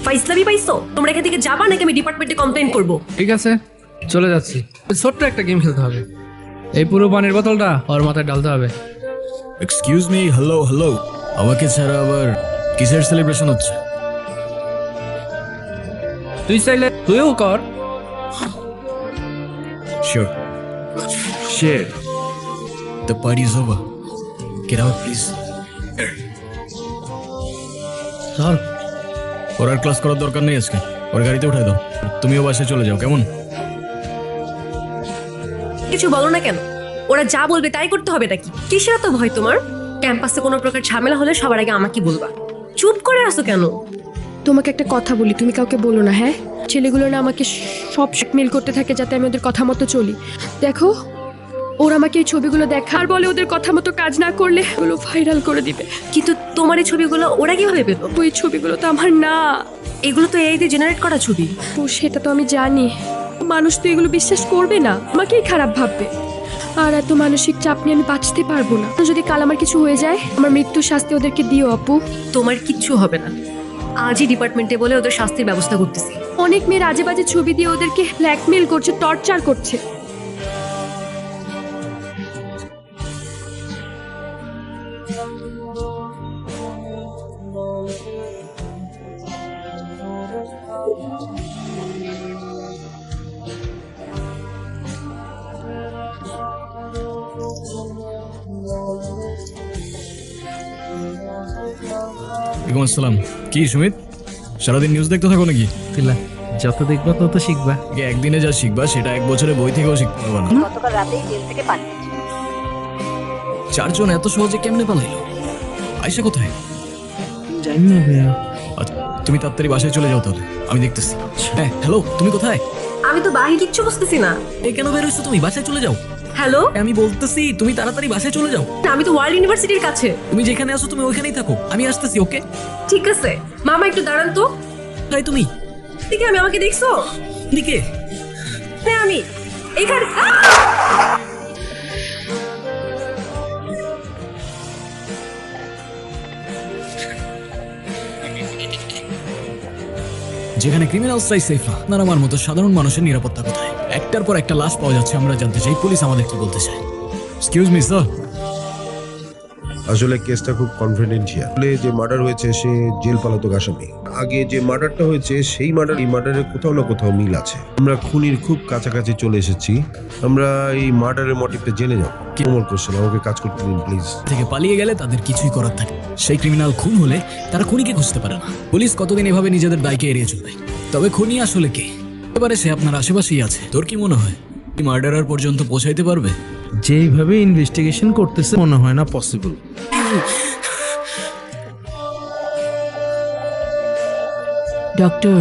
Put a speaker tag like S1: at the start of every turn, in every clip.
S1: ফাইসলামি পাইছো? তোমরা এখান থেকে যাবা নাকি আমি ডিপার্টমেন্টে কমপ্লেইন করব?
S2: ঠিক আছে, চলে যাচ্ছি। ছোট্ট একটা গেম খেলতে হবে। এই পুরো পানির বোতলটা ওর মাথায় ঢালতে হবে।
S3: এক্সকিউজ মি, হ্যালো হ্যালো, আমাকে ছাড়া আবার কিসের সেলিব্রেশন হচ্ছে?
S2: তুই চাইলে তুইও কর।
S3: Sure sure, the party is over, get out please.
S2: চল।
S3: ওর আর ক্লাস করার দরকার নেই আজকে, ওর গাড়িতে উঠাই দাও। তুমিও বাসায় চলে যাও, কেমন?
S1: কিছু বলো না কেন? ওরা যা বলবে তাই করতে হবে নাকি? কিসের এত ভয় তোমার? ক্যাম্পাসে কোনো প্রকার ঝামেলা হলে সবার আগে আমাকে বলবা। চুপ করে আসো কেন?
S4: তোমাকে একটা কথা বলি, তুমি কাউকে বলো না, হ্যাঁ? ছেলেগুলো না আমাকে সব মেল করতে থাকে যাতে আমি ওদের কথা মতো চলি। দেখো, ওরা আমাকে এই ছবিগুলো দেখা আর বলে ওদের কথা মতো কাজ না করলে ওগুলো ভাইরাল করে দিবে।
S1: কিন্তু তোমার এই ছবিগুলো ওরা কিভাবে পেল?
S4: ওই ছবিগুলো তো আমার না।
S1: এগুলো তো এআই দিয়ে জেনারেট করা ছবি।
S4: তো সেটা তো আমি জানি, মানুষ তো এগুলো বিশ্বাস করবে না, আমাকেই খারাপ ভাববে। আর এত মানসিক চাপ নিয়ে আমি বাঁচতে পারবো না। যদি কাল আমার কিছু হয়ে যায়, আমার মৃত্যুর শাস্তি ওদেরকে দিও আপু।
S1: তোমার কিচ্ছু হবে না, আজই ডিপার্টমেন্টে বলে ওদের শাস্তির ব্যবস্থা করতেছি।
S4: অনেক মেয়ের আজে বাজে ছবি দিয়ে ওদেরকে ব্ল্যাকমেল করছে, টর্চার করছে।
S3: ওয়ালাইকুম আসসালাম। কি সুমিত, সারাদিন নিউজ দেখতে থাকো নাকি?
S2: তিলা, যত দেখবা তত শিখবা।
S3: একদিনে যা শিখবা সেটা এক বছরে বই থেকেও শিখতে পারবা না।
S5: গতকাল রাতেই জেল থেকে পালিয়েছে।
S3: চারজন এত সহজে কেমনে পালাইলো? আয়শা কোথায়?
S2: জানি না ভাইয়া।
S3: আচ্ছা, তুমি তাড়াতাড়ি বাসায় চলে যাও তাহলে, আমি দেখতেছি। হ্যাঁ হ্যালো, তুমি কোথায়?
S1: আমি তো বাহির কিচ্ছু বুঝতেছি না।
S3: এই কেন বের হইছো তুমি? বাসায় চলে যাও।
S1: হ্যালো,
S3: আমি বলতেছি তুমি তাড়াতাড়ি বাসায় চলে যাও।
S1: আমি তো ওয়ার্ল্ড ইউনিভার্সিটির কাছে।
S3: তুমি যেখানে আছো তুমি ওইখানেই থাকো, আমি আসতেছি। ওকে
S1: ঠিক আছে মামা, একটু দাঁড়ান তো।
S3: তাই তুমি
S1: দেখি আমি, আমাকে দেখছো?
S3: দিকে
S1: হ্যাঁ আমি এখানে।
S3: যেখানে ক্রিমিনালসরাই সেফ না, আপনার আমার মতো সাধারণ মানুষের নিরাপত্তা কোথায়? একটার পর একটা লাশ পাওয়া যাচ্ছে, আমরা জানতে চাই পুলিশ আমাদের কি বলতে চায়। Excuse me sir.
S6: আসলে কেসটা খুব কনফিডেন্সিয়াল। যে মার্ডার হয়েছে সে জেল পলাতক আসামি। আগে যে মার্ডারটা হয়েছে সেই মার্ডারের কোথাও না কোথাও মিল আছে। আমরা খুনির খুব কাছাকাছি চলে এসেছি। আমরা এই মার্ডারের মোটিভটা জেনে যাব। কি মনে করছেন? আমাকে কাজ করতে দিন প্লিজ।
S3: থেকে পালিয়ে গেলে তাদের কিছুই করার থাকে। সেই ক্রিমিনাল খুন হলে তারা খুনিকে খুঁজতে পারে না। পুলিশ কতদিন এভাবে নিজেদের দায়কে এড়িয়ে চলবে? তবে খুনি আসলে কে? এবারে সে আপনার আশেপাশেই আছে। তোর কি মনে হয় মার্ডারার পর্যন্ত পৌঁছাইতে পারবে?
S7: যেইভাবে ইনভেস্টিগেশন করতেছে মনে হয় না পসিবল।
S8: ডক্টর,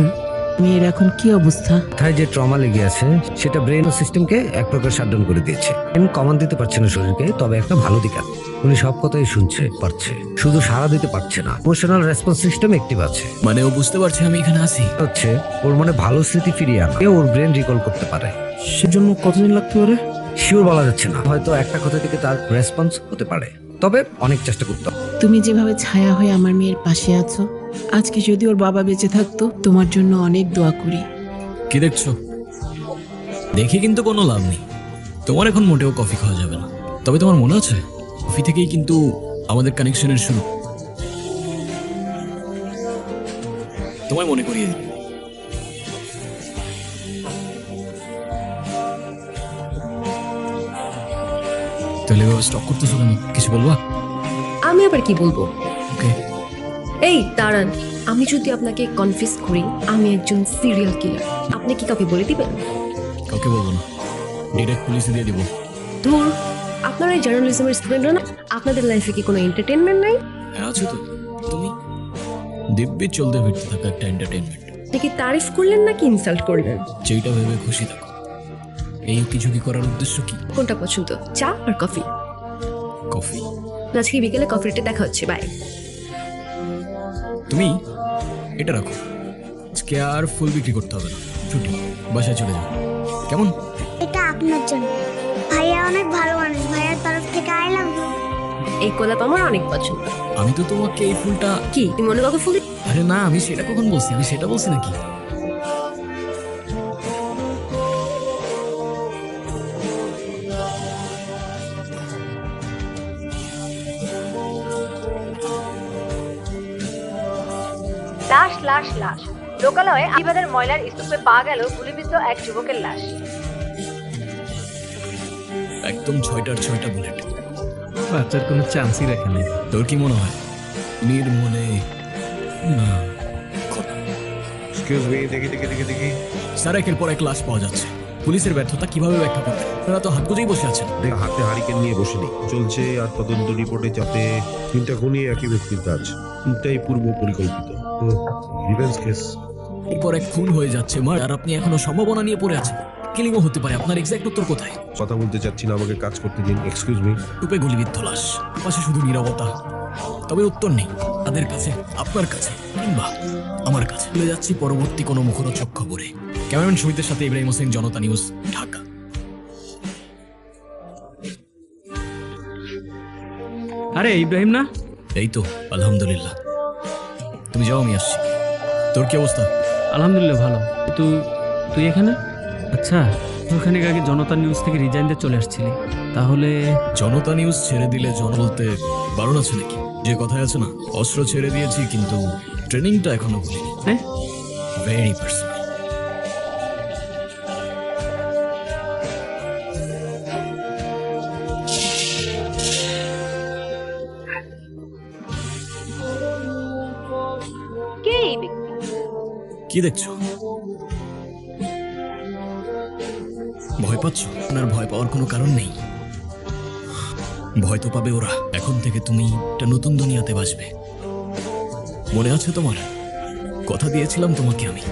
S8: মেয়ের এখন কি অবস্থা?
S9: মাথায় যে ট্রমা লেগে আছে সেটা ব্রেন সিস্টেমকে এক প্রকার শাটডাউন করে দিয়েছে। কমান্ড দিতে পারছে না শরীরকে, তবে একটা ভালো দিক আছে, উনি সব কথাই শুনছে পারছে, শুধু সাড়া দিতে পারছে না। ইমোশনাল রেসপন্স সিস্টেম অ্যাক্টিভ আছে।
S3: মানে ও বুঝতে পারছে আমি এখানে আছি।
S9: হচ্ছে ওর মনে ভালো স্মৃতি ফিরিয়ে আনা, ওর ব্রেন রিকল করতে পারে।
S7: সেজন্য কতদিন লাগতে পারে
S9: শিওর বলা যাচ্ছে না, হয়তো একটা কথা থেকে তার রেসপন্স হতে পারে, তবে অনেক চেষ্টা করতে হবে।
S8: তুমি যেভাবে ছায়া হয়ে আমার মেয়ের পাশে আছো, আজকে যদি ওর বাবা বেঁচে থাকতো, তোমার জন্য অনেক দোয়া করি।
S3: কি দেখছো? দেখে কিন্তু কোনো লাভ নেই। তোমার এখন মোটেও কফি খাওয়া যাবে না। তবে তোমার মনে আছে কফি থেকেই কিন্তু আমাদের কানেকশনের শুরু। তোমায় মনে করিয়ে দিই। তাহলে এভাবে স্টক করতেছো কেন? কিছু বলবা?
S1: আমি আবার কি বলবো?
S3: ওকে।
S1: এই দাঁড়ান, আমি যদি আপনাকে কনফিউজ করি আমি একজন সিরিয়াল কিলার, আপনি কি কাউকে বলে দিবেন?
S3: কাউকে বলবো না, ডিরেক্ট পুলিশে দিয়ে দিব।
S1: ধুর, আপনারা এই জার্নালিজমের স্টুডেন্টরা না, আপনাদের লাইফে কি কোনো এন্টারটেনমেন্ট নাই?
S3: হ্যাঁ আছো তো তুমি। দিব্যি চলতে ফিরতে থাকা একটা এন্টারটেনমেন্ট।
S1: আপনি কি তারিফ করলেন নাকি ইনসাল্ট করলেন?
S3: যেটা ভেবে খুশি থাকো। এই কিছু কি করার উদ্দেশ্য কি?
S1: কোনটা পছন্দ, চা আর কফি?
S3: কফি।
S1: আজকে বিকেলে কফি ডেটে দেখা হচ্ছে, বাই।
S3: তুমি এটা রাখো, আজকে আর ফুল বিক্রি করতে হবে না, ছুটি, বাসায় চলে যাও, কেমন?
S10: এটা আপনার জন্য। ভাইয়া অনেক ভালো মানুষ, ভাইয়ার তরফ থেকে আই লাভ ইউ।
S1: এই গোলাপ আমার অনেক পছন্দ।
S3: আমি তো তোমাকে এই ফুলটা,
S1: কি তুমি মনে কাউকে ফুল
S3: আরে না আমি সেটা কখন বলছি, আমি সেটা বলছি নাকি?
S5: লাশ লাশ লাশ লোকালয়ে আলিবাদের ময়লার স্তূপে পাওয়া গেল গুলিবিদ্ধ এক যুবকের লাশ।
S3: একদম 6টার 6টা বুলেট।
S7: বাচ্চার কোনো চান্সই রাখে নেই।
S3: তোর কি মনে হয় নির্মলে? না
S6: এক্সকিউজ মি, দেখি দেখি দেখি দেখি।
S3: স্যার, একের পর এক লাশ পাওয়া যাচ্ছে। পুলিশের ব্যর্থতা কিভাবে ব্যাখ্যা করবে? আপনারা তো হাত গুজেই বসে আছেন।
S6: দেখ, হাতে হারিকেন নিয়ে বসে নেই, চলছে আর তদন্ত রিপোর্টে যাতে 3টা খুনি একই ব্যক্তির কাজ, এটাই পূর্ব পরিকল্পিত রিভেঞ্জ কেস।
S3: এরপর এক খুন হয়ে যাচ্ছে মার, আর আপনি এখনো সম্ভাবনা নিয়ে পড়ে আছেন। কিলিংও হতে পারে। আপনার এক্সাক্ট উত্তর কোথায়?
S6: কথা বলতে চাচ্ছি না, আমাকে কাজ করতে দিন। Excuse me.
S3: রূপে গুলিবিদ্ধ লাশ, পাশে শুধু নীরবতা, তবে উত্তর নেই তাদের কাছে, আপনার কাছে কিংবা আমার কাছে। চলে যাচ্ছি পরবর্তী কোনো মুখরোচক খবরে। ক্যামেরাম্যান শহীদের সাথে ইব্রাহিম হোসেন, জনতা নিউজ, ঢাকা।
S7: আরে ইব্রাহিম না?
S3: এই তো আলহামদুলিল্লাহ। তুমি যাও, আমি আসছি। তোর কি অবস্থা?
S7: আলহামদুলিল্লাহ ভালো। তুই এখানে? আচ্ছা, ওখানে আগে জনতা নিউজ থেকে রিজাইন দিয়ে চলে আসছিলি, তাহলে?
S3: জনতা নিউজ ছেড়ে দিলে জন বলতে বারণ আছে নাকি? যে কথায় আছে না, অস্ত্র ছেড়ে দিয়েছি কিন্তু ট্রেনিংটা এখনো ভুলিনি।
S7: হ্যাঁ,
S3: ভেরি পার্সোনাল।
S5: কে এই ব্যক্তি?
S3: কি দেখছো? ভয় পাচ্ছ? আপনার ভয় পাওয়ার কোনো কারণ নেই। ভয় তো পাবে ওরা। এখন থেকে তুমি একটা নতুন দুনিয়াতে বাসবে। মনে আছে তোমার? কথা দিয়েছিলাম তোমাকে আমি,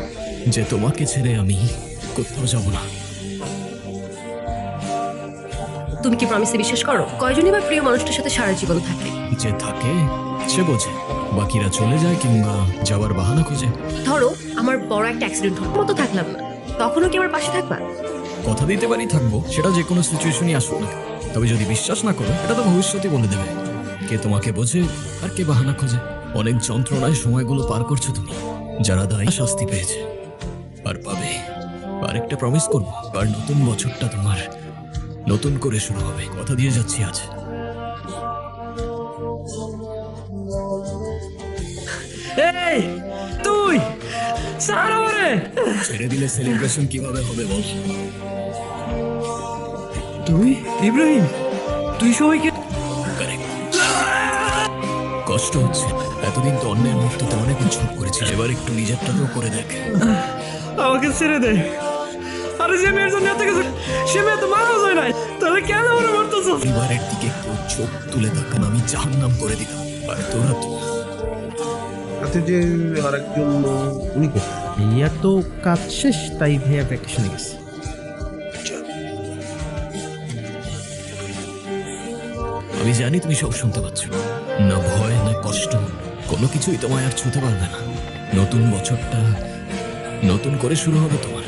S3: যে তোমাকে ছেড়ে আমি কোথাও যাব না।
S1: তুমি কি প্রমিসে বিশ্বাস করো? কয়জনই বা প্রিয় মানুষটার সাথে সারা জীবন থাকে?
S3: যে থাকে সে বোঝে, বাকিরা চলে যায় কিংবা যাওয়ার বাহানা খোঁজে।
S1: ধরো আমার বড় একটা অ্যাক্সিডেন্ট হলো, মতো থাকলাম না, তখনও কি আমার পাশে থাকবা?
S3: কথা দিতে পারি থাকবো, সেটা যে কোনো সিচুয়েশনই আসুক না। তবে যদি বিশ্বাস না করো, এটা তো ভবিষ্যতই বলে দেবে কে তোমাকে বোঝে আর কে বাহানা খোঁজে। অনেক যন্ত্রণায় সময়গুলো পার করছো তুমি, যারা দায়ী শাস্তি পেয়েছে আর পাবে। আরেকটা প্রমিস করবো, আর নতুন বছরটা তোমার নতুন করে শুরু হবে। কথা দিয়ে যাচ্ছি আজ।
S7: এই তুই ছাড় আমারে।
S3: ছেড়ে দিলে সেলিব্রেশন কিভাবে হবে বল?
S7: তুই ইব্রাহিম, তুই সবাইকে
S3: Correct. কষ্ট হচ্ছে। এতদিন তো অন্যের মৃত্যুতে অনেক উৎসব করেছিস, এবার একটু নিজেরটাকেও করে দেখ।
S7: আমাকে ছেড়ে দে। আরে যে মেয়ের জন্য এত কিছু, সে মেয়ে তো মারা যায় নাই, তাহলে কেন ওরা মারতেছ?
S3: পরিবারের দিকে একটু চোখ তুলে তাকান, আমি জাহান্নাম করে দিলাম। আর তোরা তো
S6: সাথে যে আরেকজন, উনি কোথায়?
S7: ভাইয়া তো কাজ শেষ, তাই ভাইয়া ভ্যাকেশনে গেছে।
S3: আমি জানি তুমি সব শুনতে পাচ্ছ, না ভয় না কষ্ট, কোনো কিছুই তোমায় আর ছুতে পারবে না। নতুন বছরটা নতুন করে শুরু হবে তোমার।